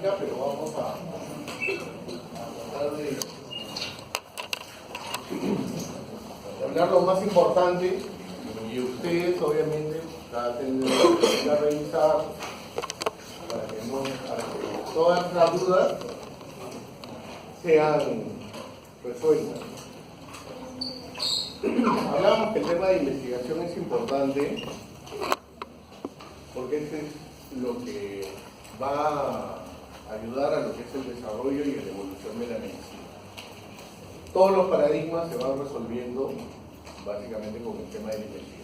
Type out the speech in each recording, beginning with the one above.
bibliográfica, pero vamos a tratar de hablar lo más importante, y ustedes obviamente traten de revisar para que todas las dudas sean resueltas. Hablamos que el tema de investigación es importante porque este es lo que va a ayudar a lo que es el desarrollo y la evolución de la medicina. Todos los paradigmas se van resolviendo básicamente con el tema de la investigación.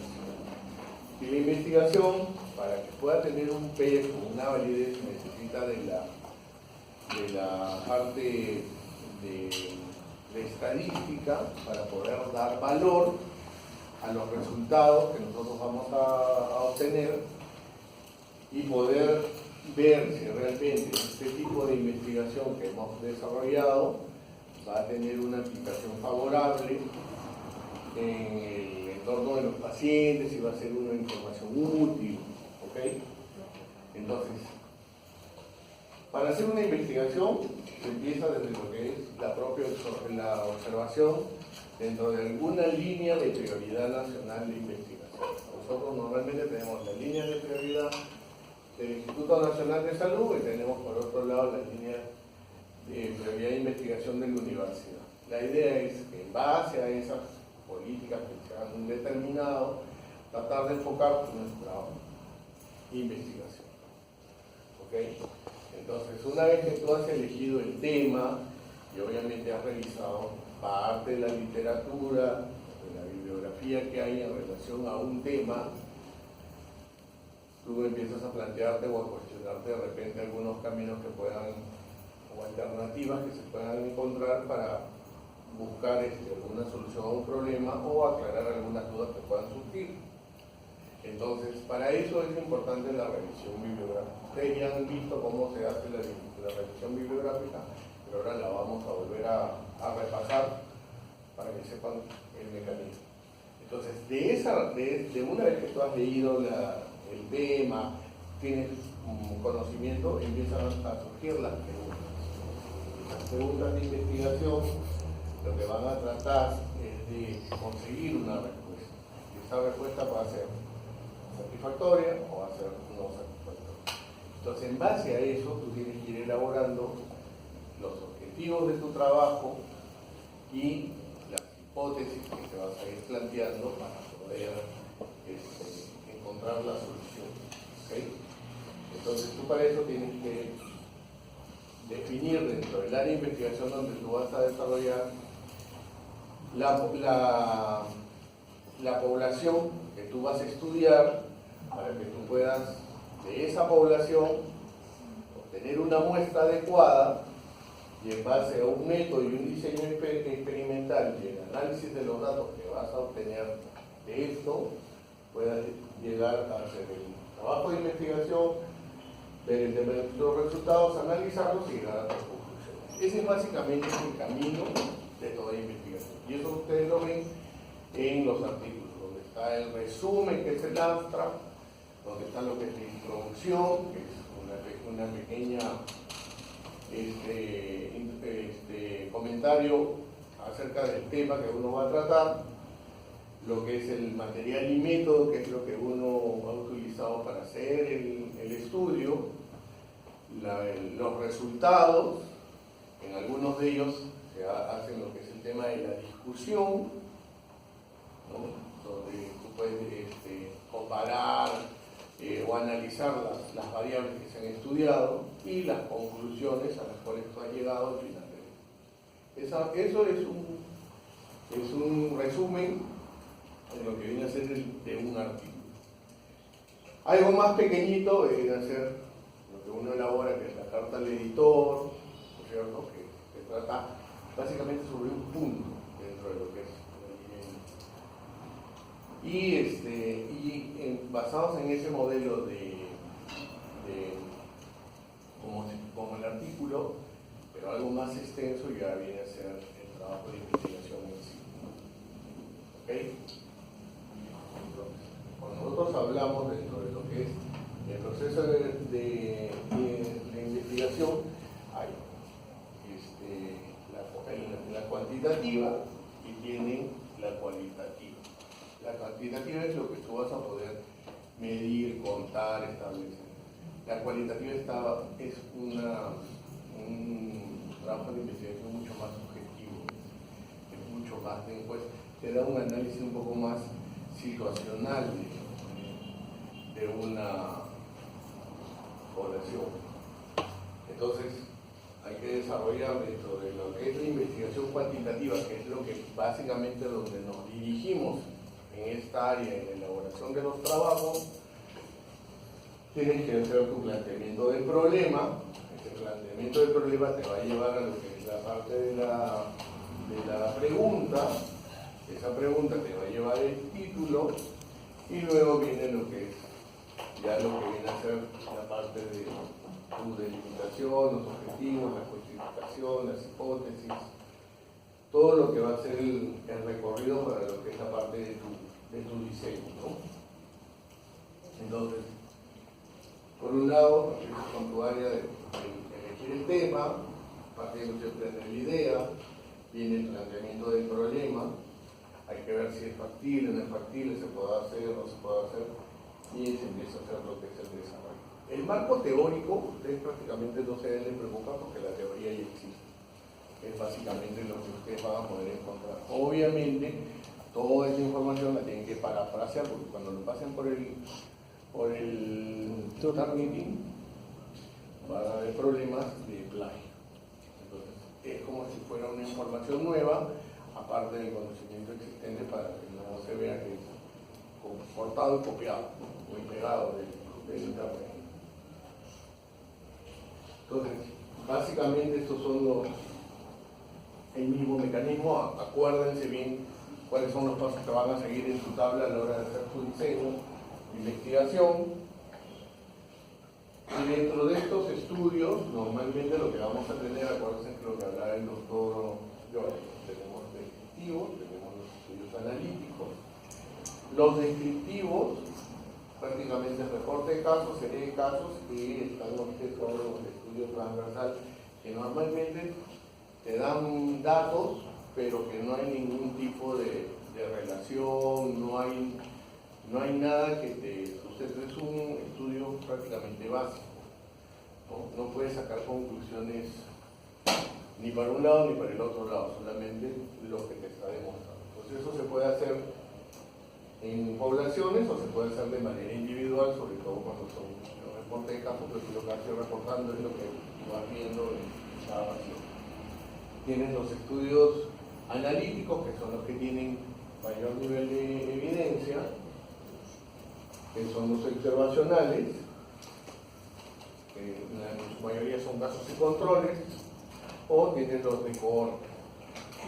Y la investigación, para que pueda tener un peso, una validez, necesita de la parte de estadística para poder dar valor a los resultados que nosotros vamos a obtener y poder ver si realmente este tipo de investigación que hemos desarrollado va a tener una aplicación favorable en el entorno de los pacientes, si va a ser una información útil, ¿ok? Entonces, para hacer una investigación se empieza desde lo que es la observación dentro de alguna línea de prioridad nacional de investigación. Nosotros normalmente tenemos las líneas de prioridad del Instituto Nacional de Salud y tenemos por otro lado las líneas de prioridad de investigación de la universidad. La idea es que en base a esas políticas que se han determinado, tratar de enfocar nuestra investigación. ¿Ok? Entonces, una vez que tú has elegido el tema y obviamente has revisado parte de la literatura, de la bibliografía que hay en relación a un tema, tú empiezas a plantearte o a cuestionarte de repente algunos caminos que puedan, o alternativas que se puedan encontrar para buscar alguna solución a un problema o aclarar algunas dudas que puedan surgir. Entonces, para eso es importante la revisión bibliográfica. Ustedes ya han visto cómo se hace la revisión bibliográfica, pero ahora la vamos a volver a repasar para que sepan el mecanismo. Entonces, de una vez que tú has leído el tema, tienes un conocimiento, empiezan a surgir las preguntas. Las preguntas de investigación lo que van a tratar es de conseguir una respuesta. Y esa respuesta va a ser satisfactoria o va a ser no satisfactoria. Entonces, en base a eso, tú tienes que ir elaborando los objetivos de tu trabajo y las hipótesis que te vas a ir planteando para poder encontrar la solución. ¿Okay? Entonces, tú para eso tienes que definir dentro del área de investigación donde tú vas a desarrollar la población que tú vas a estudiar para que tú puedas de esa población obtener una muestra adecuada y en base a un método y un diseño experimental y el análisis de los datos que vas a obtener de esto, puedas llegar a hacer el trabajo de investigación, ver los resultados, analizarlos y llegar a las conclusiones. Ese es básicamente el camino de toda investigación. Y eso ustedes lo ven en los artículos, donde está el resumen, que es el abstract, donde está lo que es la introducción, que es una pequeña comentario acerca del tema que uno va a tratar, lo que es el material y método, que es lo que uno ha utilizado para hacer el estudio, los resultados, en algunos de ellos se hacen lo que es el tema de la discusión, ¿no? Donde tú puedes comparar o analizar las variables que se han estudiado y las conclusiones a las cuales tú has llegado al final de eso. Eso es un resumen de lo que viene a ser de un artículo. Algo más pequeñito viene a ser lo que uno elabora, que es la carta al editor, ¿no es cierto? Que trata básicamente sobre un punto dentro de lo que es y basados en ese modelo como el artículo, pero algo más extenso ya viene a ser el trabajo de investigación en sí. ¿Ok? Entonces, cuando nosotros hablamos dentro de lo que es el proceso de investigación, investigación hay la cuantitativa y tienen la cualitativa. La cuantitativa es lo que tú vas a poder medir, contar, establecer. La cualitativa es un trabajo de investigación mucho más objetivo, es mucho más de encuesta, te da un análisis un poco más situacional de una población. Entonces, hay que desarrollar dentro de lo que es la investigación cuantitativa, que es lo que básicamente donde nos dirigimos en esta área, en la elaboración de los trabajos. Tienes que hacer tu planteamiento del problema. Ese planteamiento del problema te va a llevar a lo que es la parte de la pregunta. Esa pregunta te va a llevar el título y luego viene lo que es ya lo que viene a ser la parte de tu delimitación, los objetivos, la justificación, las hipótesis, todo lo que va a ser el recorrido para lo que es la parte de tu diseño, ¿no? Entonces, por un lado, empiezas con tu área de elegir el tema, partiendo siempre de la idea, viene el planteamiento del problema, hay que ver si es factible, no es factible, se puede hacer, no se puede hacer, y se empieza a hacer lo que es el desarrollo. El marco teórico, ustedes prácticamente no se deben preocupar porque la teoría ya existe. Es básicamente lo que ustedes van a poder encontrar. Obviamente, toda esa información la tienen que parafrasear, porque cuando lo pasen por el targeting, van a haber problemas de plagio. Entonces, es como si fuera una información nueva, aparte del conocimiento existente, para que no se vea que es cortado y copiado, o pegado del internet. Entonces, básicamente estos son el mismo mecanismo. Acuérdense bien cuáles son los pasos que van a seguir en su tabla a la hora de hacer su diseño, investigación. Y dentro de estos estudios, normalmente lo que vamos a tener, acuérdense que lo que hablaba el doctor Jorge, tenemos descriptivos, tenemos los estudios analíticos. Los descriptivos, prácticamente el reporte de casos, serie de casos, y están los estudios transversales, que normalmente te dan datos, pero que no hay ningún tipo de relación, no hay nada que te suceda. Es un estudio prácticamente básico, ¿no? No puedes sacar conclusiones ni para un lado ni para el otro lado, solamente lo que te está demostrando. Entonces eso se puede hacer en poblaciones o se puede hacer de manera individual, sobre todo cuando son los reportes de casos, pero lo que estoy reportando es lo que vas viendo en cada paciente. Tienes los estudios analíticos, que son los que tienen mayor nivel de evidencia, que son los observacionales, que en su mayoría son casos y controles, o tienes los de cohorte,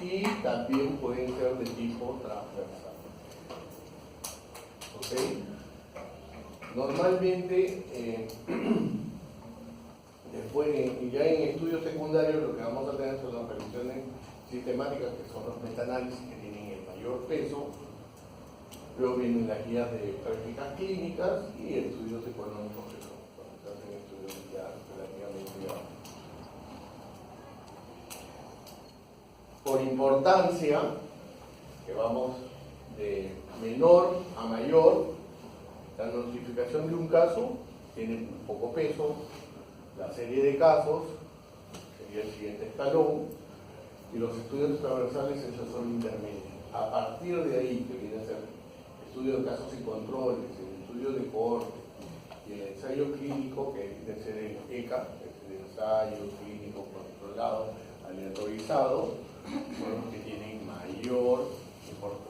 y también pueden ser de tipo transversal. ¿Okay? Normalmente, después, ya en estudios secundarios, lo que vamos a tener son las revisiones sistemáticas, que son los metaanálisis que tienen el mayor peso. Luego vienen las guías de prácticas clínicas y estudios económicos, que son cuando se hacen estudios ya relativamente. Por importancia, que vamos de menor a mayor, la notificación de un caso tiene poco peso, la serie de casos sería el siguiente escalón, y los estudios transversales esos son intermedios. A partir de ahí, que viene a ser estudio de casos y controles, el estudio de cohorte y el ensayo clínico, que viene a ser el ECA, que es el ensayo clínico controlado, aleatorizado, son los que tienen mayor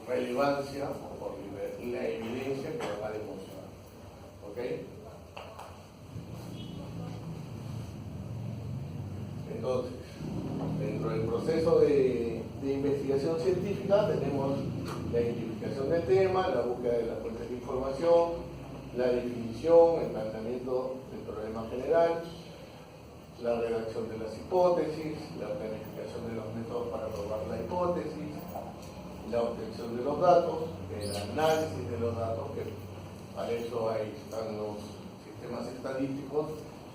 relevancia por la evidencia que nos va a demostrar. ¿Ok? Entonces, dentro del proceso de investigación científica tenemos la identificación del tema, la búsqueda de las fuentes de información, la definición, el planteamiento del problema general, la redacción de las hipótesis, la planificación de los métodos para probar la hipótesis, la obtención de los datos, el análisis de los datos, que para eso ahí están los sistemas estadísticos,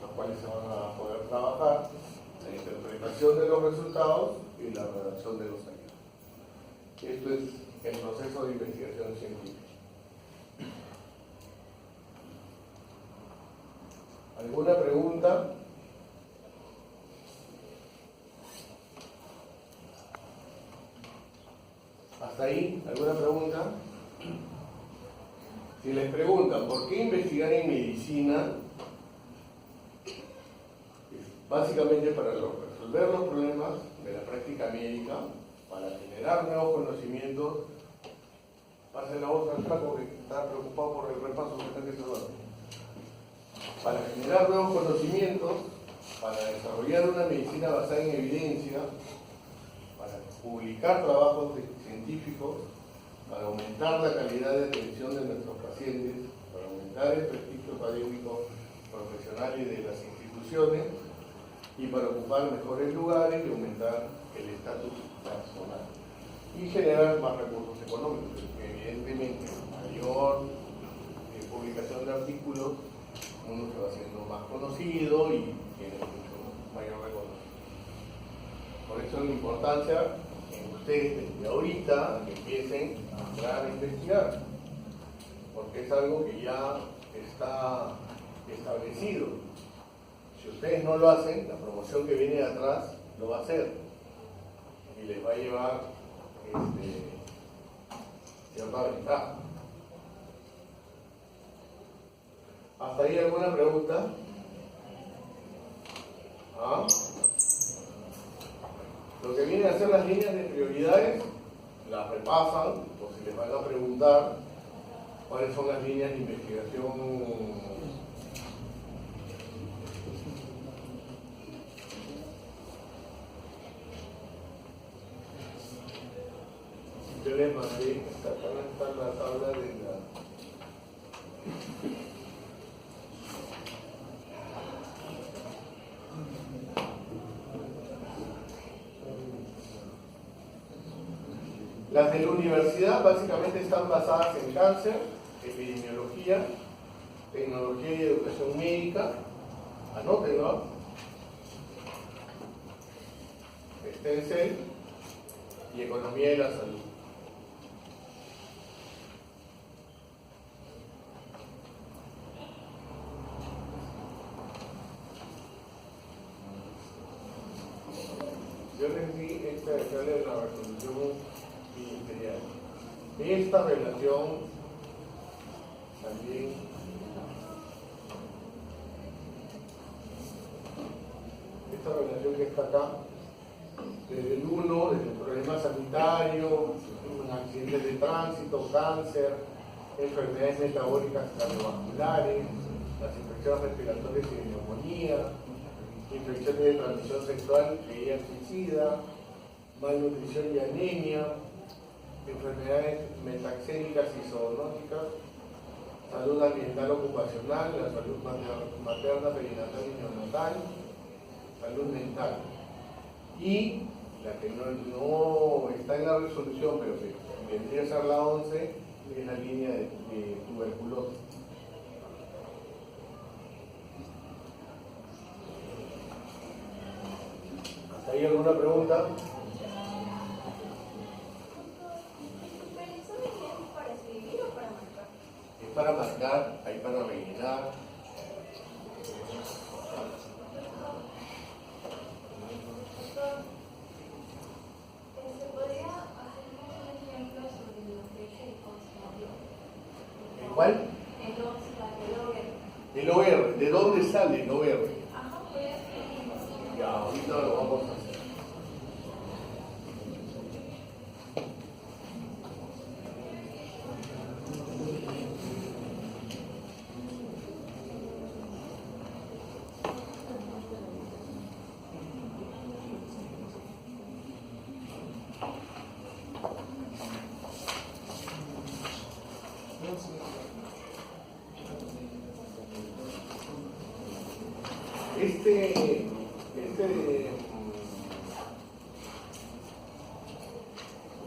los cuales se van a poder trabajar, la interpretación de los resultados y la redacción de los hallazgos. Esto es el proceso de investigación científica. ¿Alguna pregunta? ¿Hasta ahí? ¿Alguna pregunta? Si les preguntan por qué investigar en medicina, es básicamente para resolver los problemas de la práctica médica, para generar nuevos conocimientos. Pase la voz al flaco que está preocupado por el repaso que está haciendo. Para generar nuevos conocimientos, para desarrollar una medicina basada en evidencia, para publicar trabajos científicos, para aumentar la calidad de atención de nuestros pacientes, para aumentar el prestigio académico profesional y de las instituciones, y para ocupar mejores lugares y aumentar el estatus personal. Y generar más recursos económicos, porque evidentemente mayor publicación de artículos, uno se va haciendo más conocido y tiene mucho mayor reconocimiento. Por eso la importancia en ustedes desde ahorita que empiecen a entrar a investigar, porque es algo que ya está establecido. Si ustedes no lo hacen, la promoción que viene de atrás lo va a hacer y les va a llevar cierta ventaja. ¿Hasta ahí alguna pregunta? ¿Ah? Lo que viene a ser las líneas de prioridades, las repasan, o si les van a preguntar cuáles son las líneas de investigación yo les mandé, acá está la tabla de la... Las de la universidad básicamente están basadas en cáncer, epidemiología, tecnología y educación médica, anótenlo, stem cell y economía de la salud. Yo les di esta de la resolución ministerial. Esta relación también que está acá, desde el 1, desde el problema sanitario, accidentes de tránsito, cáncer, enfermedades metabólicas cardiovasculares, las infecciones respiratorias y neumonía, infecciones de transmisión sexual, VIH-Sida, malnutrición y anemia, enfermedades metaxémicas y zoonóticas, salud ambiental ocupacional, la salud materna, perinatal y neonatal, salud mental. Y la que no está en la resolución, pero que vendría a ser la 11, es la línea de tuberculosis. ¿Hay alguna pregunta? ¿Para escribir o para marcar? Es para marcar, hay para rellenar. ¿Se podría hacer un ejemplo sobre lo que es el consumo? ¿En cuál? El OR. ¿De dónde sale el OR? Ajá, voy a escribir. Ya, ahorita lo vamos a hacer.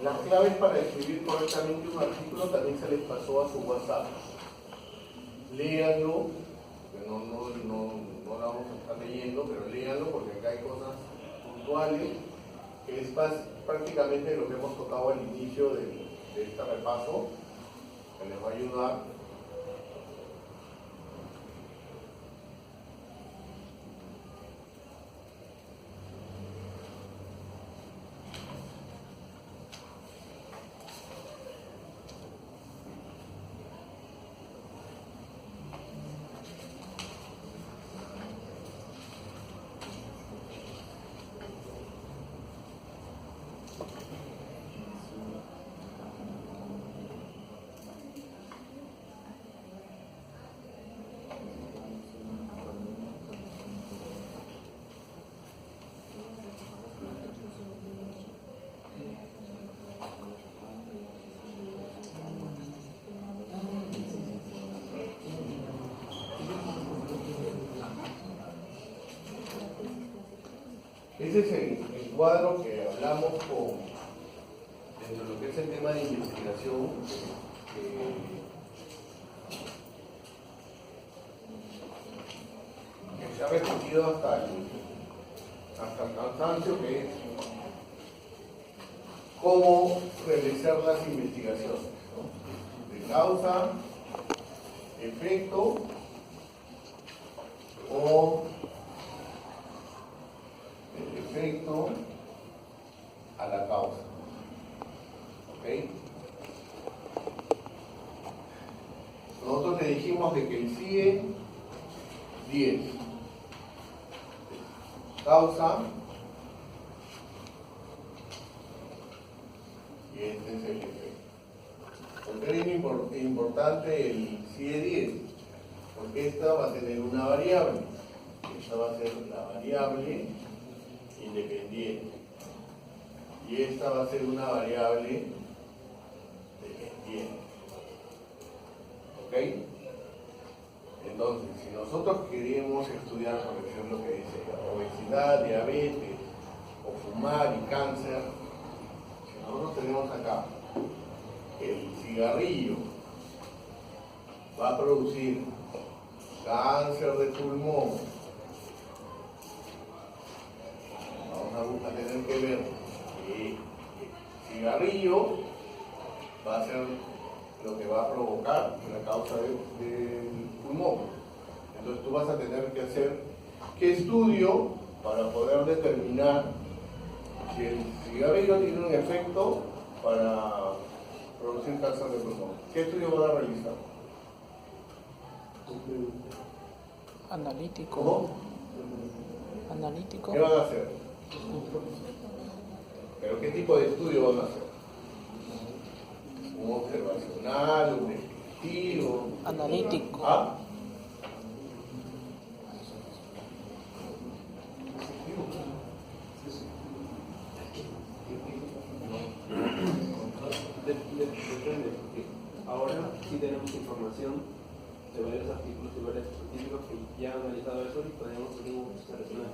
Las claves para escribir correctamente un artículo también se les pasó a su WhatsApp. Léanlo, que no no la vamos a estar leyendo, pero léanlo porque acá hay cosas puntuales, que es prácticamente lo que hemos tocado al inicio de este repaso, que les va a ayudar. Ese es el cuadro que hablamos dentro de lo que es el tema de investigación, que se ha repetido hasta el cansancio, que es cómo realizar las investigaciones, ¿no? De causa, efecto o efecto a la causa. ¿Ok? Nosotros le dijimos de que el CIE 10, causa, y este es el efecto. ¿Por qué es importante el CIE 10? Porque esta va a tener una variable. Esta va a ser la variable independiente. Y esta va a ser una variable dependiente. ¿Ok? Entonces, si nosotros queremos estudiar, por ejemplo, lo que dice obesidad, diabetes, o fumar y cáncer, si nosotros tenemos acá el cigarrillo va a producir cáncer de pulmón, vamos a tener que ver que el cigarrillo va a ser lo que va a provocar la causa del pulmón. Entonces tú vas a tener que hacer qué estudio para poder determinar si el cigarrillo tiene un efecto para producir cáncer de pulmón. ¿Qué estudio van a realizar? Analítico. ¿Cómo? Analítico. ¿Qué van a hacer? ¿Pero qué tipo de estudio van a hacer? ¿Un observacional, un descriptivo? Analítico. ¿Ah? Depende, porque ahora sí tenemos información de varios artículos y varios científicos que ya han analizado eso y podemos hacer un observacional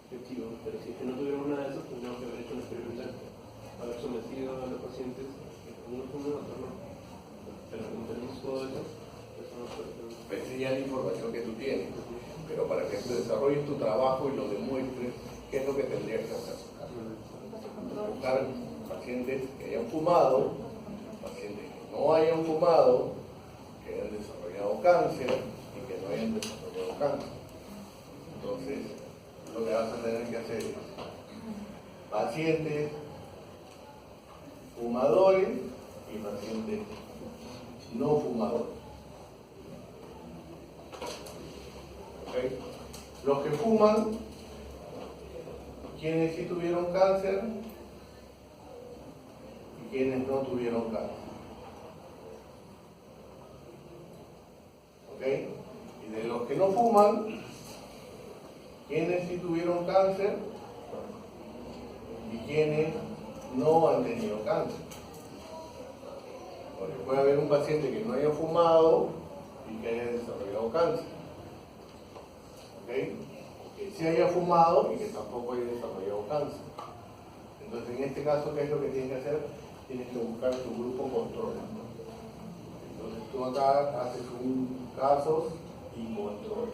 efectivo. Pero si es que no tuviéramos nada de eso, tendríamos que haber hecho un experimental, haber sometido a los pacientes, unos fuman, otros no. Pero como tenemos todo eso, eso no puede ser. Esa ya es la información que tú tienes. Pero para que tú desarrolles tu trabajo y lo demuestres, ¿qué es lo que tendrías que hacer? Buscar pacientes que hayan fumado, pacientes que no hayan fumado, que hayan desarrollado cáncer y que no hayan desarrollado cáncer. Entonces, lo que vas a tener que hacer es pacientes fumadores y pacientes no fumadores. ¿Okay? Los que fuman, quienes sí tuvieron cáncer y quienes no tuvieron cáncer. ¿Ok? Y de los que no fuman, quienes sí tuvieron cáncer y quienes no han tenido cáncer. Porque puede haber un paciente que no haya fumado y que haya desarrollado cáncer. ¿Ok? Que sí haya fumado y que tampoco haya desarrollado cáncer. Entonces, en este caso, ¿qué es lo que tienes que hacer? Tienes que buscar tu grupo control. Entonces, tú acá haces un casos y controles.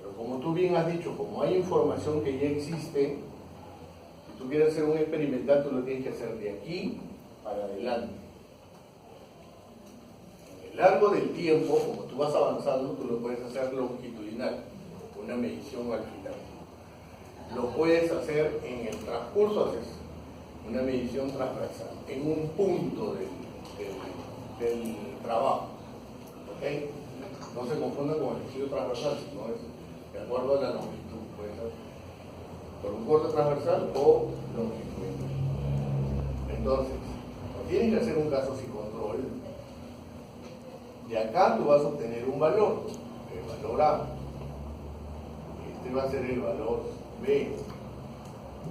Pero como tú bien has dicho, como hay información que ya existe, si tú quieres hacer un experimental, tú lo tienes que hacer de aquí para adelante. En el largo del tiempo, como tú vas avanzando, tú lo puedes hacer longitudinal, una medición al final. Lo puedes hacer en el transcurso, haces una medición transversal, en un punto del trabajo. ¿Okay? No se confunda con el estudio transversal, sino es de acuerdo a la longitud. Puede ser por un corte transversal o longitudinal. Entonces, no tienes que hacer un caso sin control. De acá tú vas a obtener un valor, el valor A. Este va a ser el valor B.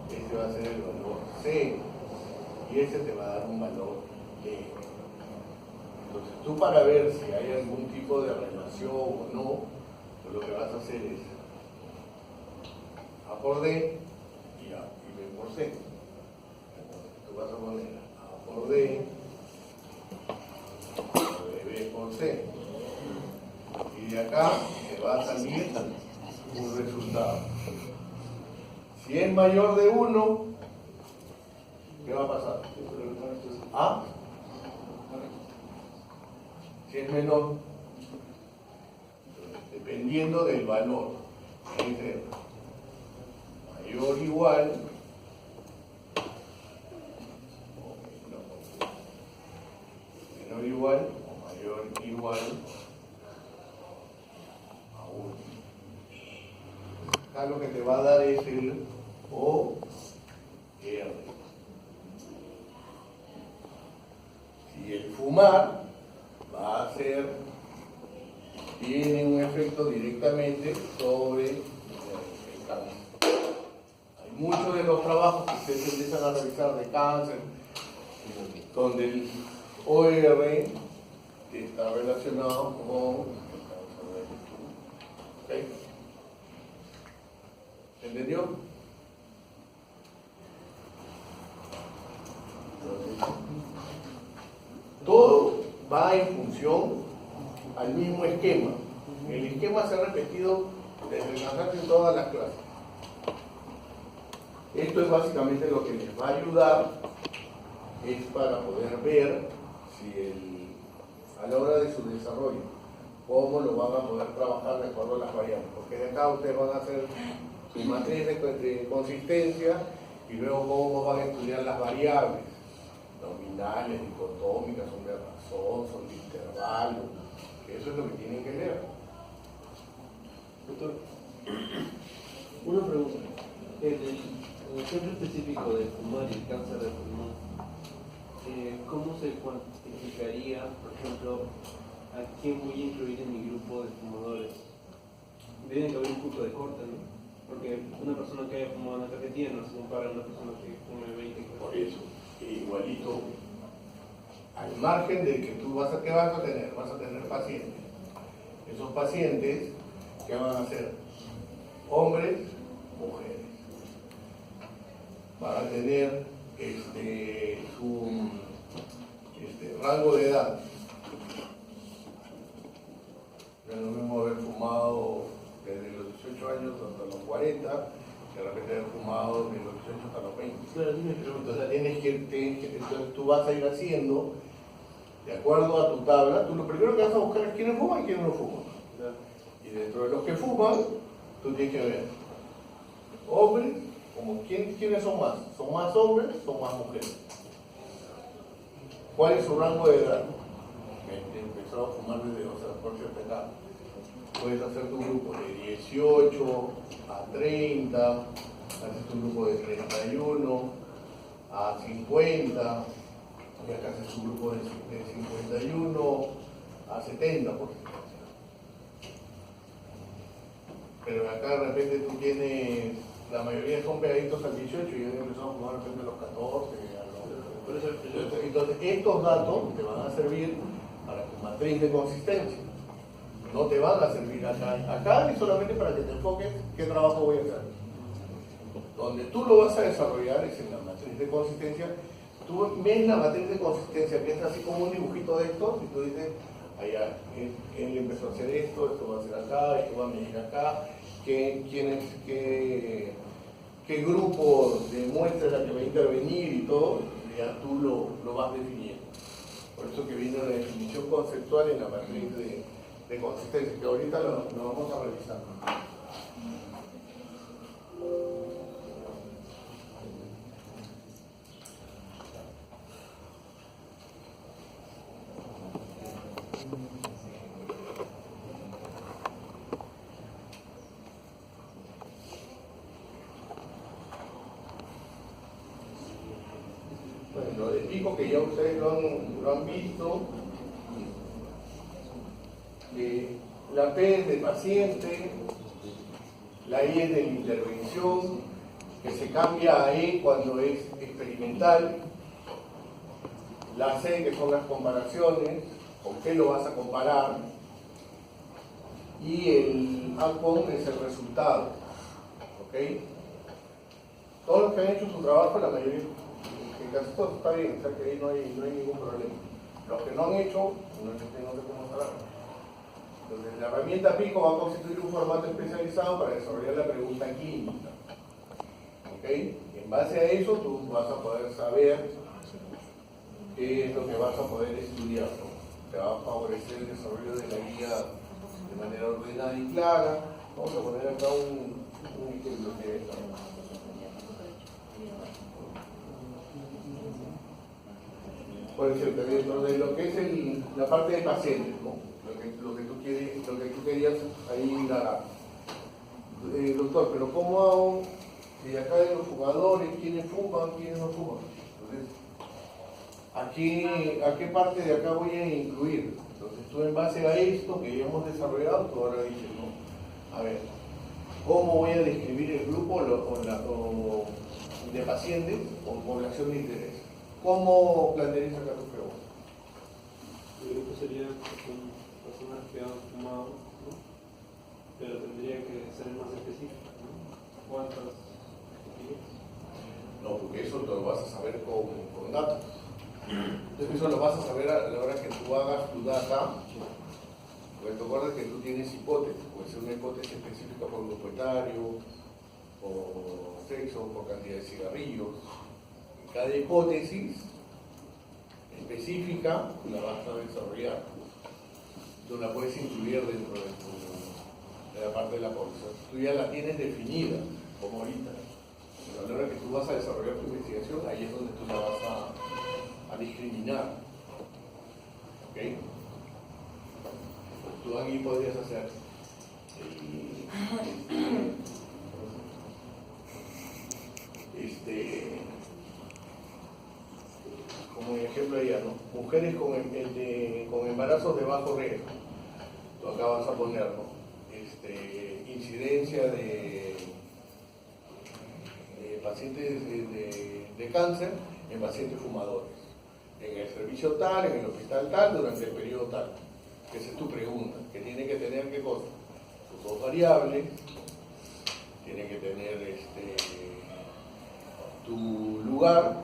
Este va a ser el valor C. Y este te va a dar un valor D. Entonces tú, para ver si hay algún tipo de relación o no, pues lo que vas a hacer es A por D y B por C. Entonces tú vas a poner A por D, B por C. Y de acá te va a salir un resultado. Si es mayor de 1, ¿qué va a pasar? ¿A? Si es menor, dependiendo del valor, entre mayor o igual, menor o igual o mayor o igual a 1. Acá lo que te va a dar es el OR. Si el fumar va a ser, tiene un efecto directamente sobre el cáncer. Hay muchos de los trabajos que ustedes empiezan a revisar de cáncer, donde el OR está relacionado con el cáncer de ¿okay? ¿Entendió? Entonces, todo va en función al mismo esquema. El esquema se ha repetido desde el en todas las clases. Esto es básicamente lo que les va a ayudar, es para poder ver si a la hora de su desarrollo, cómo lo van a poder trabajar de acuerdo a las variables. Porque de acá ustedes van a hacer su matriz de consistencia y luego cómo van a estudiar las variables nominales, dicotómicas, son de razón, son de intervalo, que eso es lo que tienen que leer. Doctor, una pregunta. En el ejemplo específico del pulmón y el cáncer de pulmón, ¿cómo se cuantificaría, por ejemplo, a quién voy a incluir en mi grupo de fumadores? Tiene que haber un punto de corte, ¿no? Porque una persona que haya fumado una cajetilla no se compara a una persona que fume 20 cajetillas. Por eso, igualito, al margen de que tú ¿qué vas a tener? Vas a tener pacientes. Esos pacientes, ¿qué van a ser? Hombres, mujeres. Van a tener su rango de edad. No es lo mismo haber fumado desde los 18 años hasta los 40, que de repente haber fumado desde los 18 hasta los 20. Claro, sí me pregunto. Entonces tú vas a ir haciendo, de acuerdo a tu tabla, tú lo primero que vas a buscar es quiénes fuman y quiénes no fuman. Claro. Y dentro de los que fuman, tú tienes que ver hombres, ¿quiénes son más? ¿Son más hombres? ¿Son más mujeres? ¿Cuál es su rango de edad? Empezó a fumar desde, por cierta edad. Puedes hacer tu grupo de 18 a 30, haces tu grupo de 31 a 50, y acá haces tu grupo de 51 a 70, por ejemplo. Pero acá de repente tú tienes, la mayoría son pegaditos al 18 y ellos empezaron a fumar de repente a los 14, Por eso entonces estos datos te van a servir para tu matriz de consistencia. No te van a servir acá. Acá es solamente para que te enfoques qué trabajo voy a hacer. Donde tú lo vas a desarrollar es en la matriz de consistencia. Tú ves la matriz de consistencia que es así como un dibujito de estos y tú dices, allá, él empezó a hacer esto va a ser acá, esto va a medir acá, qué grupo de muestra es la que va a intervenir y todo, ya tú lo vas definiendo. Por eso que viene una definición conceptual en la matriz de consistencia, que ahorita lo vamos a revisar. Bueno, lo de pico que ya ustedes lo han visto. La P es de paciente, la I es de intervención, que se cambia a E cuando es experimental, la C que son las comparaciones, con qué lo vas a comparar, y el outcome es el resultado. ¿Ok? Todos los que han hecho su trabajo, la mayoría, en casi todo está bien, o sea que ahí no hay ningún problema. Los que no han hecho, no sé cómo estarán. Entonces, la herramienta Pico va a constituir un formato especializado para desarrollar la pregunta clínica. ¿Ok? En base a eso, tú vas a poder saber qué es lo que vas a poder estudiar, ¿no? Te va a favorecer el desarrollo de la guía de manera ordenada y clara. Vamos a poner acá un ejemplo que es. Por ejemplo, dentro de lo que es la parte de pacientes, ¿no? Lo que tú querías ahí indagar. Doctor, pero ¿cómo hago si acá de los jugadores, quiénes fuman, quiénes no fuman? Entonces, ¿a qué parte de acá voy a incluir? Entonces tú en base a esto que ya hemos desarrollado, tú ahora dices, ¿no? A ver, ¿cómo voy a describir el grupo de pacientes con población de interés? ¿Cómo plantearías acá tu pregunta? El grupo sería personas que han fumado, ¿no? Pero tendría que ser más específico, ¿no? ¿Cuántas? No, porque eso lo vas a saber con datos. Entonces eso lo vas a saber a la hora que tú hagas tu data. Porque te acuerdas que tú tienes hipótesis, puede ser una hipótesis específica por grupo etario, por sexo, por cantidad de cigarrillos. Y cada hipótesis específica la vas a desarrollar. Tú la puedes incluir dentro de la parte de la población. Tú ya la tienes definida, como ahorita. Pero a la hora que tú vas a desarrollar tu investigación, ahí es donde tú la vas a discriminar. ¿Ok? Tú aquí podrías hacer como ejemplo allá, ¿no? Mujeres con embarazos de bajo riesgo. Tú acá vas a poner, ¿no? Incidencia de pacientes de cáncer en pacientes fumadores. En el servicio tal, en el hospital tal, durante el periodo tal. Esa es tu pregunta, que tiene que tener ¿qué cosa? Tus dos variables, tiene que tener tu lugar,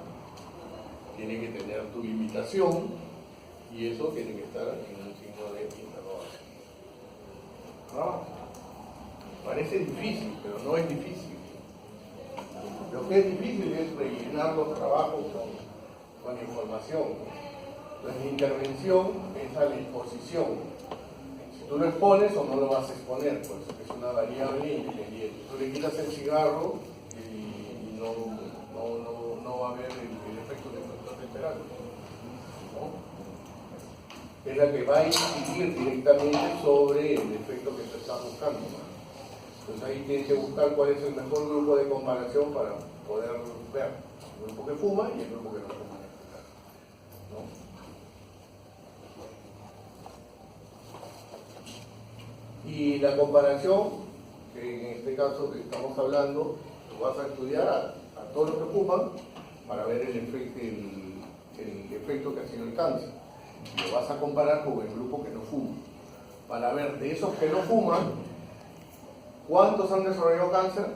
tiene que tener tu limitación, y eso tiene que estar en un signo de interrogación. ¿No? Parece difícil, pero no es difícil. Lo que es difícil es rellenar los trabajos con información. Entonces, mi intervención es a la exposición. Si tú lo expones o no lo vas a exponer, pues es una variable independiente. Tú le quitas el cigarro y no va a haber el efecto que tú estás esperando, ¿no? Es la que va a incidir directamente sobre el efecto que tú estás buscando, ¿no? Entonces ahí tienes que buscar cuál es el mejor grupo de comparación para poder ver el grupo que fuma y el grupo que no fuma, ¿no? Y la comparación, que en este caso que estamos hablando, tú vas a estudiar a todos los que fuman para ver el efecto que ha sido el cáncer. Lo vas a comparar con el grupo que no fuma, para ver de esos que no fuman, cuántos han desarrollado cáncer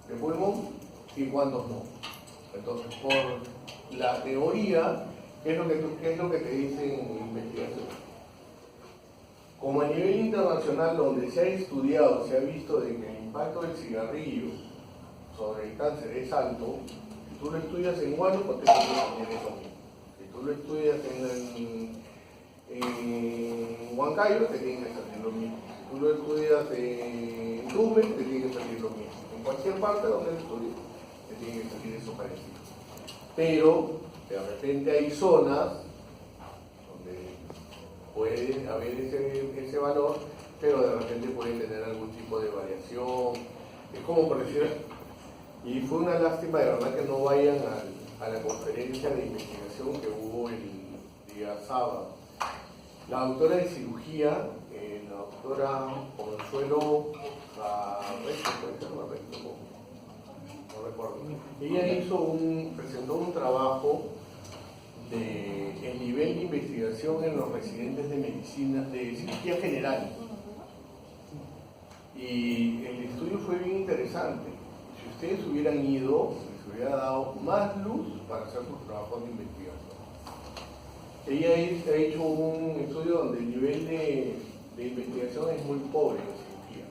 de pulmón y cuántos no. Entonces, por la teoría, ¿qué es lo que te dicen en investigación? Como a nivel internacional, donde se ha estudiado, se ha visto de que el impacto del cigarrillo sobre el cáncer es alto, si tú lo estudias en Huánuco, te tiene eso mismo. Si tú lo estudias en Huancayo, te tiene que salir lo mismo. Si tú lo estudias en Tumbes, te tiene que salir lo mismo. En cualquier parte donde lo estudies, te tiene que salir eso parecido. Pero, de repente hay zonas donde puede haber ese valor, pero de repente puede tener algún tipo de variación. Es como por decir, y fue una lástima de verdad que no vayan a la conferencia de investigación que hubo el día sábado. La doctora de cirugía, la doctora Consuelo no recuerdo, ella presentó un trabajo de el nivel de investigación en los residentes de medicina, de cirugía general. Y el estudio fue bien interesante. Si ustedes hubieran ido, les hubiera dado más luz para hacer sus trabajos de investigación. Ella ha hecho un estudio donde el nivel de investigación es muy pobre en cirugía.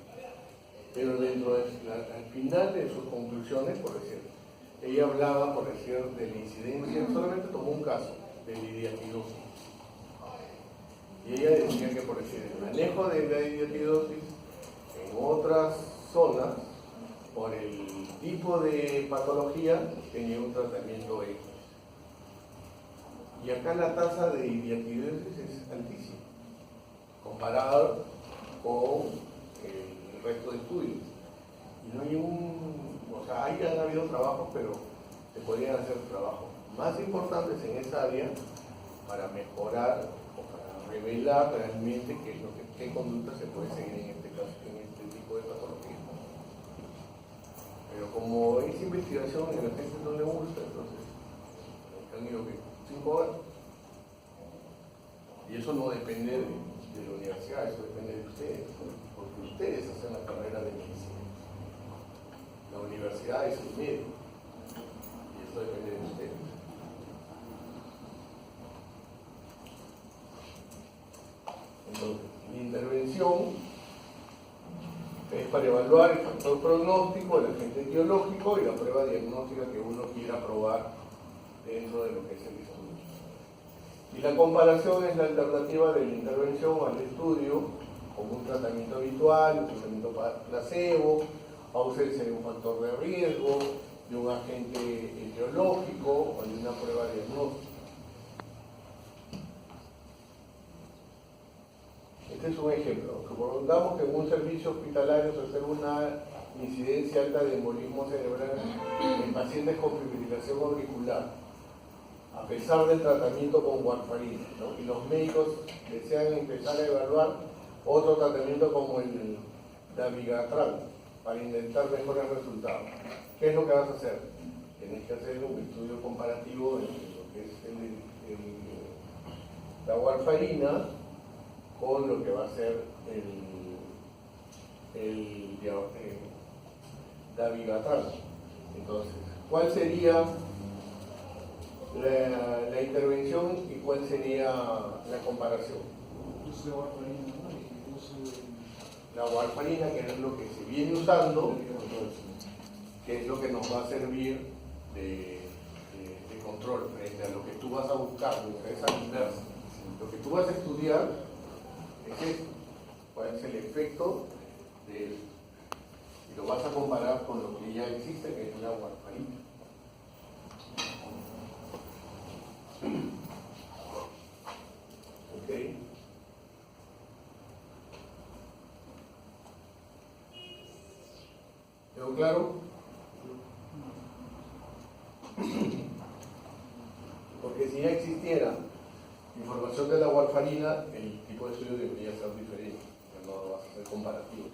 Pero al final de sus conclusiones, por decir, ella hablaba, por decir, de la incidencia, solamente tomó un caso, de la idiatidosis. Y ella decía que, por decir, el manejo de la idiatidosis en otras zonas, por el tipo de patología, tenía un tratamiento X. Y acá la tasa de idiatidosis es altísima, comparado con el resto de estudios. Y no hay ahí han habido trabajos, pero se podrían hacer trabajos más importantes en esa área para mejorar o para revelar realmente qué conducta se puede seguir en este caso, en este tipo de patología. Pero como es investigación y a la gente no le gusta, entonces han ido 5 horas. Y eso no depende de la universidad, eso depende de ustedes, porque ustedes hacen la carrera de medicina. La universidad es el medio, y eso depende de ustedes. Entonces, la intervención es para evaluar el factor pronóstico, el agente etiológico y la prueba diagnóstica que uno quiera probar dentro de lo que es el estudio. Y la comparación es la alternativa de la intervención al estudio como un tratamiento habitual, un tratamiento placebo, ausencia de un factor de riesgo, de un agente etiológico o de una prueba diagnóstica. Este es un ejemplo. Supongamos que en un servicio hospitalario se observa una incidencia alta de embolismo cerebral en pacientes con fibrilación auricular, a pesar del tratamiento con warfarina, ¿no? Y los médicos desean empezar a evaluar otro tratamiento como el dabigatran para intentar mejores resultados. ¿Qué es lo que vas a hacer? Tienes que hacer un estudio comparativo entre lo que es la warfarina con lo que va a ser el dabigatran. Entonces, ¿cuál sería la intervención y cuál sería la comparación? La warfarina, que es lo que se viene usando, que es lo que nos va a servir de control frente a lo que tú vas a buscar, es a la inversa. Lo que tú vas a estudiar es esto, cuál es el efecto de esto. Y lo vas a comparar con lo que ya existe, que es la warfarina. Ok. ¿Quedó claro? Porque si ya existiera información de la warfarina, el tipo de estudio debería ser diferente, no vas a ser comparativo.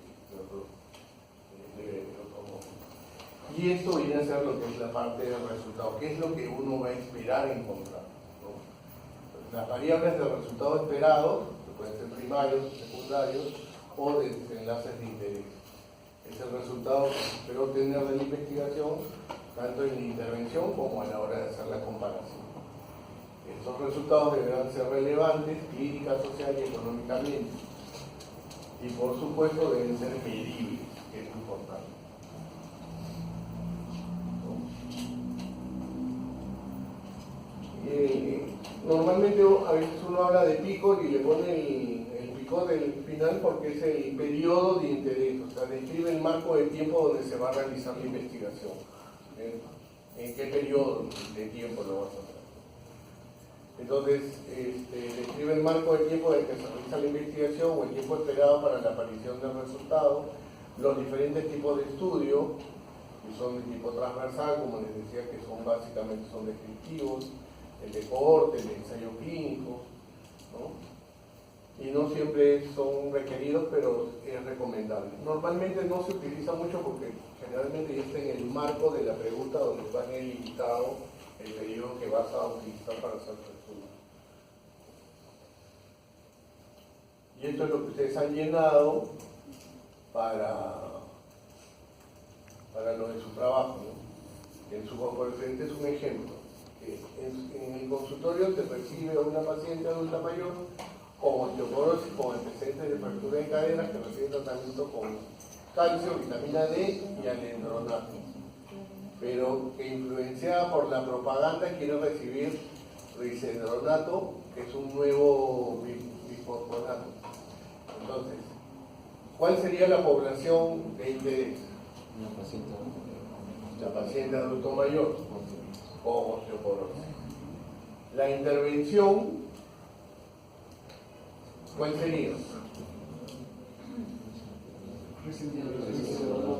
Y esto viene a ser lo que es la parte del resultado, qué es lo que uno va a esperar encontrar, ¿no? Las variables del resultado esperado, que pueden ser primarios, secundarios o de enlaces de interés. Es el resultado que se espera obtener de la investigación, tanto en la intervención como a la hora de hacer la comparación. Estos resultados deberán ser relevantes clínica, social y económicamente. y por supuesto deben ser medibles, que es importante. Normalmente a veces uno habla de picot y le pone el picot del final porque es el periodo de interés, o sea, describe el marco de tiempo donde se va a realizar la investigación. ¿En qué periodo de tiempo lo vas a hacer? Entonces, describe el marco de tiempo en que se realiza la investigación o el tiempo esperado para la aparición del resultado, los diferentes tipos de estudio, que son de tipo transversal, como les decía, que son básicamente son descriptivos, el de cohorte, el de ensayo clínico, ¿no? Y no siempre son requeridos, pero es recomendable. Normalmente no se utiliza mucho porque generalmente ya está en el marco de la pregunta donde va a limitado el periodo que vas a utilizar para hacer tu estudio. Y esto es lo que ustedes han llenado para lo de su trabajo, ¿no? En su componente es un ejemplo. En el consultorio se recibe a una paciente adulta mayor con osteoporosis, con antecedentes de fractura de caderas, que recibe tratamiento con calcio, vitamina D y alendronato, pero que influenciada por la propaganda quiere recibir risendronato, que es un nuevo bifosfonato. Entonces, ¿cuál sería la población de interés? La paciente adulto mayor con osteoporosis. La intervención, ¿cuál sería?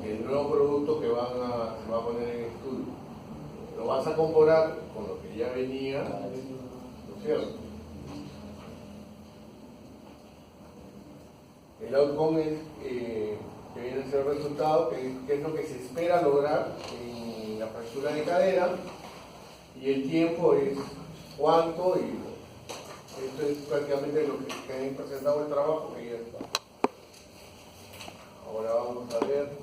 El nuevo producto que se va a poner en estudio. Lo vas a comparar con lo que ya venía, ¿no es cierto? El outcome es que viene a ser el resultado, que es lo que se espera lograr en la fractura de cadera, y el tiempo es cuánto, y esto es prácticamente lo que han presentado el trabajo, que ya está. Ahora vamos a ver.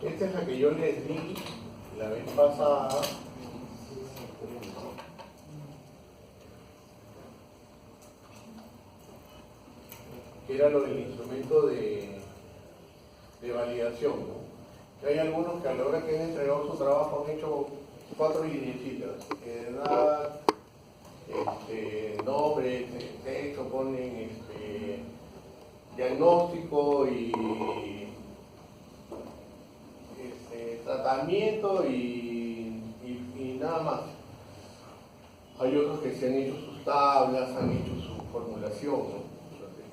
Esta es la que yo les di la vez pasada. Que era lo del instrumento de validación, ¿no? Que hay algunos que a la hora que han entregado su trabajo han hecho 4 lineecitas. Edad, nombre, texto, ponen diagnóstico y tratamiento y nada más. Hay otros que se han hecho sus tablas, han hecho su formulación, ¿no?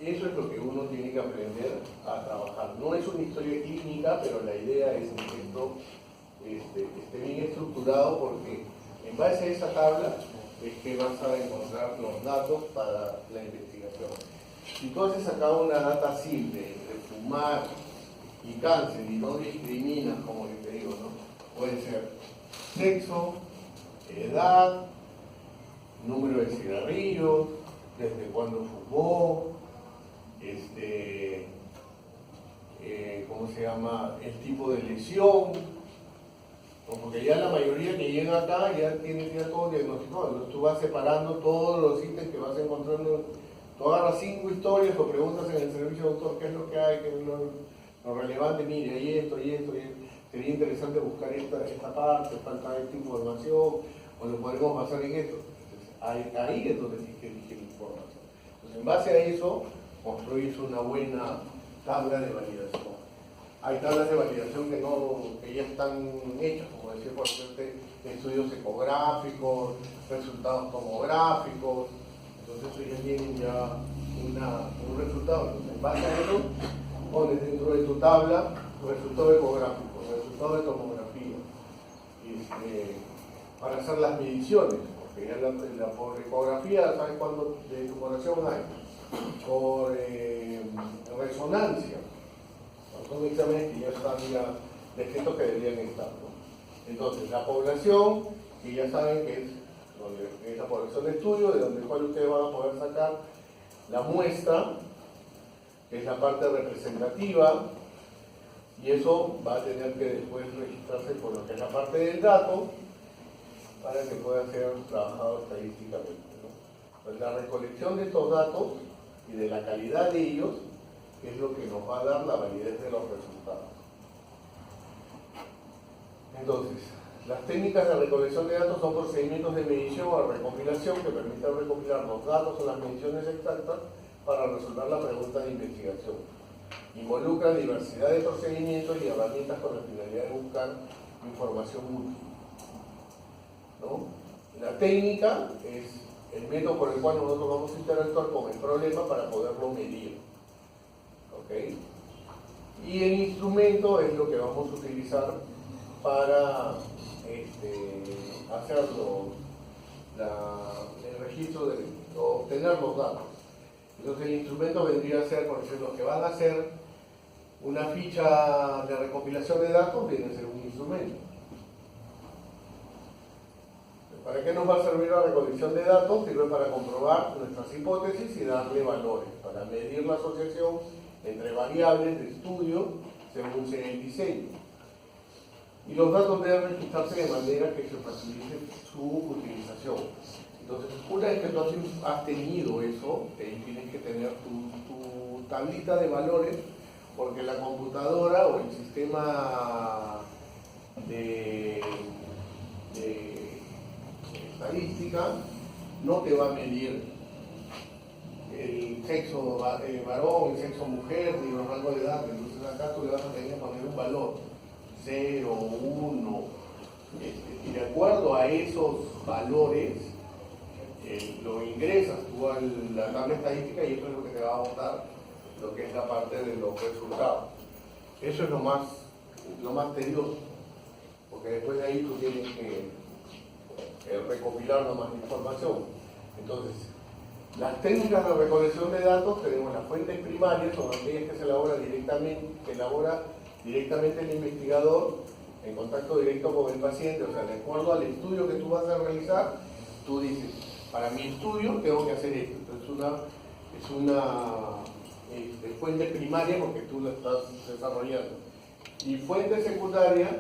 Eso es lo que uno tiene que aprender a trabajar. No es una historia clínica, pero la idea es que esto esté bien estructurado, porque en base a esa tabla es que vas a encontrar los datos para la investigación. Si tú haces acá una data simple de fumar y cáncer y no discriminas, como te digo, ¿no? Puede ser sexo, edad, número de cigarrillos, desde cuándo fumó, ¿cómo se llama? El tipo de lesión, ¿no? Porque ya la mayoría que llega acá ya tiene ya todo diagnosticado. Entonces tú vas separando todos los ítems que vas encontrando. Tú agarras 5 historias o preguntas en el servicio, doctor, ¿qué es lo que hay? ¿Qué es lo relevante? Mire, hay esto, y esto, sería interesante buscar esta parte, falta esta información, o lo podemos basar en esto. Entonces, ahí es donde tienes que elegir información. Entonces, en base a eso, construís una buena tabla de validación. Hay tablas de validación que ya están hechas, como decir, por ejemplo, estudios ecográficos, resultados tomográficos, entonces eso ya vienen ya un resultado. En base a eso, pones dentro de tu tabla resultado ecográfico, resultado de tomografía, para hacer las mediciones, porque ya por ecografía sabes cuánto de tumoración hay, por resonancia, son exámenes que ya están descritos que deberían estar, ¿no? Entonces, la población, que ya saben que es la población de estudio, de donde cual ustedes van a poder sacar la muestra, que es la parte representativa, y eso va a tener que después registrarse por lo que es la parte del dato, para que pueda ser trabajado estadísticamente, ¿no? Pues la recolección de estos datos y de la calidad de ellos es lo que nos va a dar la validez de los resultados. Entonces, las técnicas de recolección de datos son procedimientos de medición o recopilación que permiten recopilar los datos o las mediciones exactas para resolver la pregunta de investigación. Involucran diversidad de procedimientos y herramientas con la finalidad de buscar información útil, ¿no? La técnica es el método por el cual nosotros vamos a interactuar con el problema para poderlo medir, ¿ok? Y el instrumento es lo que vamos a utilizar para hacerlo, el registro, obtener los datos. Entonces el instrumento vendría a ser, por ejemplo, los que van a hacer una ficha de recopilación de datos, viene a ser un instrumento. ¿Para qué nos va a servir la recolección de datos? Sirve para comprobar nuestras hipótesis y darle valores, para medir la asociación entre variables de estudio según sea el diseño. Y los datos deben registrarse de manera que se facilite su utilización. Entonces, una vez que tú has tenido eso, tienes que tener tu tablita de valores, porque la computadora o el sistema de estadística no te va a medir el sexo varón, el sexo mujer, ni los rangos de edad. Entonces acá tú le vas a tener que poner un valor 0, 1, y de acuerdo a esos valores lo ingresas tú a la tabla estadística y eso es lo que te va a botar lo que es la parte de los resultados. Eso es lo más tedioso, porque después de ahí tú tienes que recopilar más información. Entonces, las técnicas de recolección de datos, tenemos las fuentes primarias, son aquellas que se elabora directamente el investigador en contacto directo con el paciente, o sea, de acuerdo al estudio que tú vas a realizar, tú dices, para mi estudio tengo que hacer esto. Entonces es una fuente primaria porque tú la estás desarrollando. Y fuentes secundarias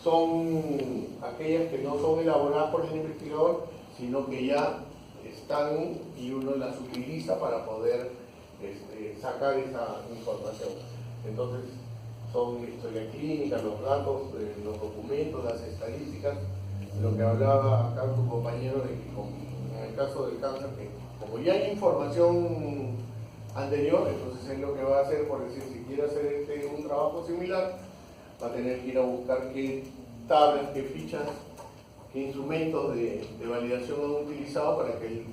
son aquellas que no son elaboradas por el investigador, sino que ya están y uno las utiliza para poder sacar esa información. Entonces, son la historia clínica, los datos, los documentos, las estadísticas, lo que hablaba acá tu compañero de que en el caso del cáncer, que como ya hay información anterior, entonces es lo que va a hacer, por decir, si quiere hacer un trabajo similar, va a tener que ir a buscar qué tablas, qué fichas, qué instrumentos de validación han utilizado para que él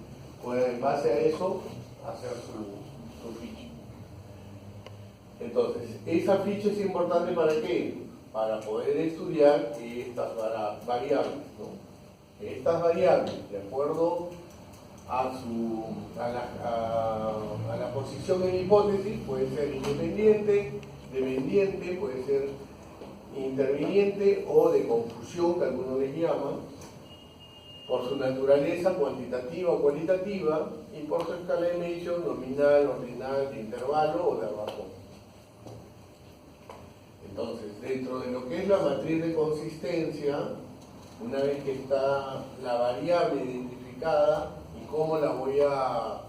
pueda, en base a eso, hacer su ficha. Entonces, esa ficha es importante ¿para qué? Para poder estudiar estas variables, ¿no? Estas variables, de acuerdo a la posición en la hipótesis, puede ser independiente, dependiente, puede ser interviniente o de confusión, que algunos les llaman, por su naturaleza cuantitativa o cualitativa y por su escala de medición nominal, ordinal, de intervalo o de razón. Entonces, dentro de lo que es la matriz de consistencia, una vez que está la variable identificada y cómo la voy a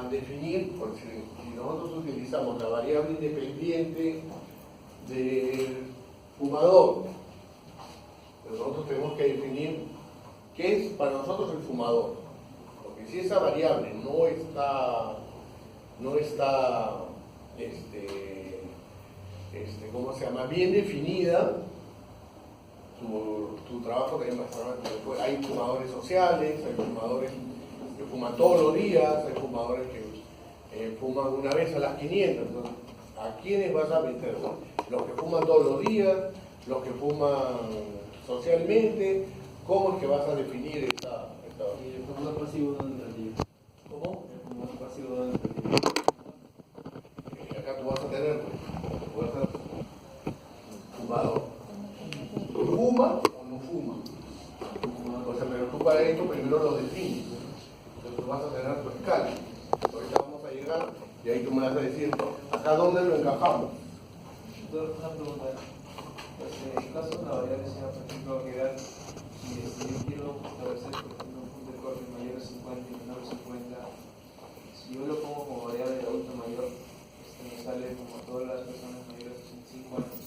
definir, porque si nosotros utilizamos la variable independiente del fumador, pero nosotros tenemos que definir qué es para nosotros el fumador, porque si esa variable no está ¿cómo se llama? Bien definida, tu trabajo también va a estar. Hay fumadores sociales, hay fumadores que fuman todos los días, hay fumadores fuman una vez a las 500. Entonces, ¿a quiénes vas a meter? Los que fuman todos los días, los que fuman socialmente. ¿Cómo es que vas a definir esta? Y el fumador pasivo no entra allí. ¿Cómo? El fumador pasivo no entra allí. Acá tú vas a tener, tú vas a ser fumador. ¿Fuma o no fuma? O sea, pero tú para esto primero lo defines. Entonces tú vas a tener tu escala. Ahorita vamos a llegar y ahí tú me vas a decir, ¿acá dónde lo encajamos? Doctor, una pregunta. Pues, en el caso de una variable sea, por ejemplo, que edad, y si yo quiero establecer, por ejemplo, un punto de corte mayor a 50 y menor a 50, si yo lo pongo como variable de adulto mayor, me sale como todas las personas mayores de 65 años.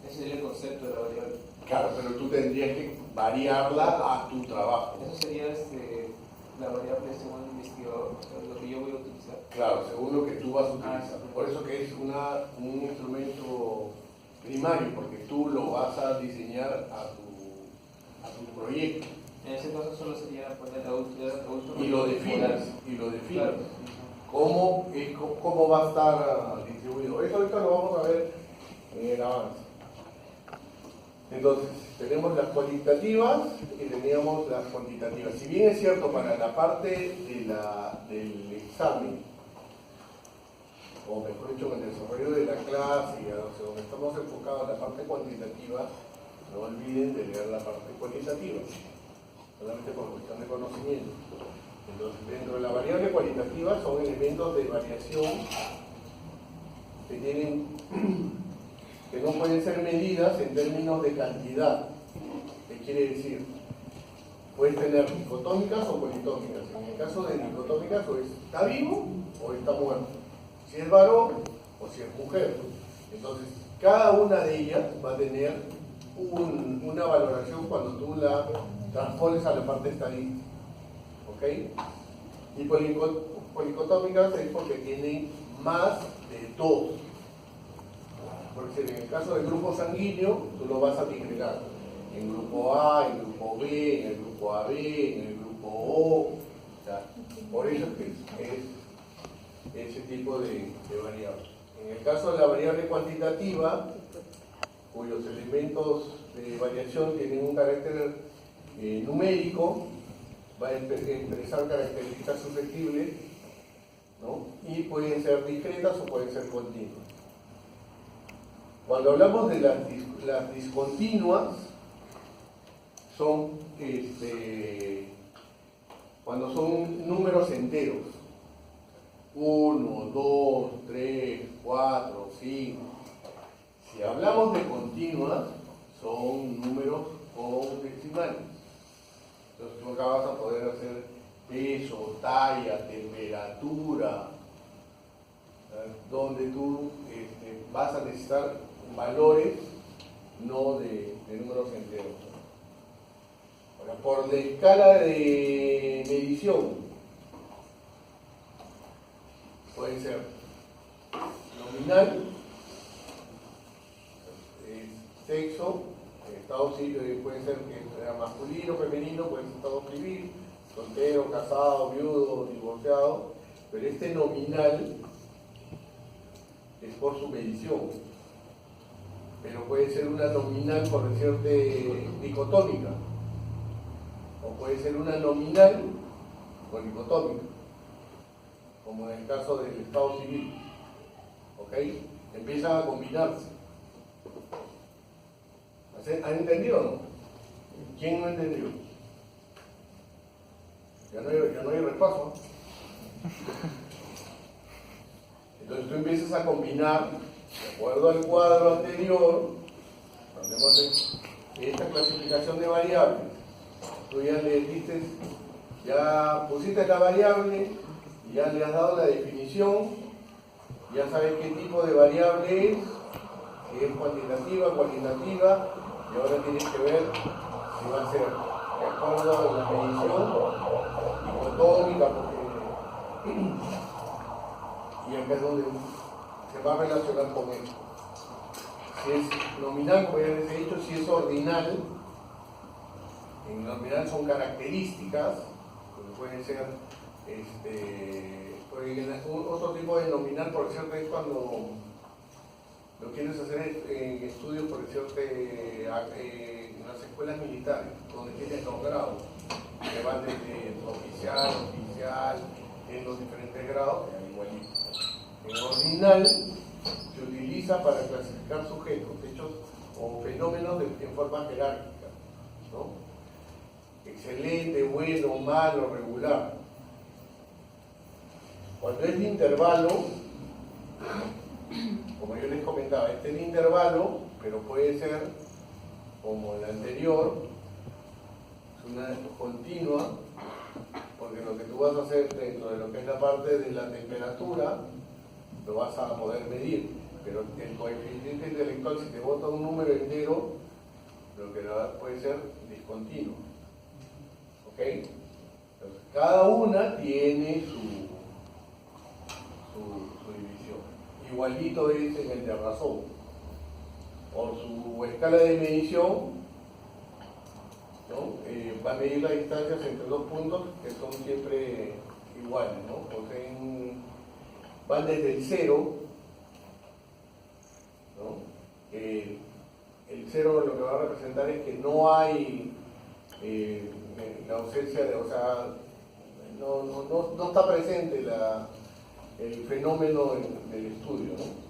Ese sería el concepto de la variable. Claro, pero tú tendrías que variarla a tu trabajo. Eso sería la variable según el investigador, o sea, lo que yo voy a utilizar. Claro, según lo que tú vas a utilizar. Por eso que es un instrumento primario, porque tú lo vas a diseñar a tu proyecto. En ese caso solo sería poner adulto Y lo mayor. defines, y lo defines. Claro. ¿Cómo va a estar distribuido? Eso ahorita lo vamos a ver en el avance. Entonces, tenemos las cualitativas y teníamos las cuantitativas. Si bien es cierto, para la parte del examen, o mejor dicho, en el desarrollo de la clase, y donde estamos enfocados en la parte cuantitativa, no olviden de leer la parte cualitativa, solamente por cuestión de conocimiento. Entonces, dentro de la variable cualitativa son elementos de variación que no pueden ser medidas en términos de cantidad. ¿Qué quiere decir? Puedes tener dicotómicas o politómicas. En el caso de dicotómicas, o está vivo o está muerto. Si es varón o si es mujer. Entonces, cada una de ellas va a tener una valoración cuando tú la transpones a la parte estadística. ¿Ok? Y policotómicas es porque tienen más de dos. Porque en el caso del grupo sanguíneo, tú lo vas a disgregar en grupo A, en grupo B, en el grupo AB, en el grupo O. O sea, por eso es que es ese tipo de variables. En el caso de la variable cuantitativa, cuyos elementos de variación tienen un carácter numérico, va a expresar características susceptibles, ¿no? Y pueden ser discretas o pueden ser continuas. Cuando hablamos de las discontinuas, son cuando son números enteros. 1, 2, 3, 4, 5. Si hablamos de continuas, son números con decimales. Entonces tú acá vas a poder hacer peso, talla, temperatura, donde tú vas a necesitar valores no de números enteros. Ahora, por la escala de medición, puede ser nominal, sexo, estado civil, puede ser que sea masculino, femenino, puede ser estado civil, soltero, casado, viudo, divorciado, pero este nominal es por su medición. Pero puede ser una nominal, por decirte, dicotómica, o puede ser una nominal policotómica, como en el caso del estado civil. ¿Ok? Empiezan a combinarse. ¿Han entendido o no? ¿Quién no entendió? Ya no hay repaso. Entonces tú empiezas a combinar, de acuerdo al cuadro anterior, donde hemos esta clasificación de variables. Tú ya le dices, ya pusiste la variable, ya le has dado la definición, ya sabes qué tipo de variable es, si es cuantitativa, cualitativa, y ahora tienes que ver si va a ser de acuerdo a la medición dicotómica, porque y acá es donde se va a relacionar con esto. Si es nominal, como ya les he dicho, si es ordinal, en nominal son características, que pueden ser Otro tipo de nominal, por cierto, es cuando lo quieres hacer en estudios, por cierto, en las escuelas militares, donde tienes los grados, que van desde oficial, en los diferentes grados, igualito. En ordinal se utiliza para clasificar sujetos, hechos o fenómenos en forma jerárquica, ¿no? Excelente, bueno, malo, regular. Cuando es de intervalo, como yo les comentaba, este es de intervalo, pero puede ser, como la anterior, es una continua, porque lo que tú vas a hacer dentro de lo que es la parte de la temperatura, lo vas a poder medir, pero el coeficiente intelectual, si te bota un número entero, lo que puede ser discontinuo. ¿Ok? Entonces, cada una tiene su división. Igualito es en el de razón. Por su escala de medición, ¿no? Va a medir las distancias entre dos puntos que son siempre iguales, ¿no? Porque van desde el cero, ¿no? El cero lo que va a representar es que no hay la ausencia de, o sea, no está presente el fenómeno del estudio, ¿no?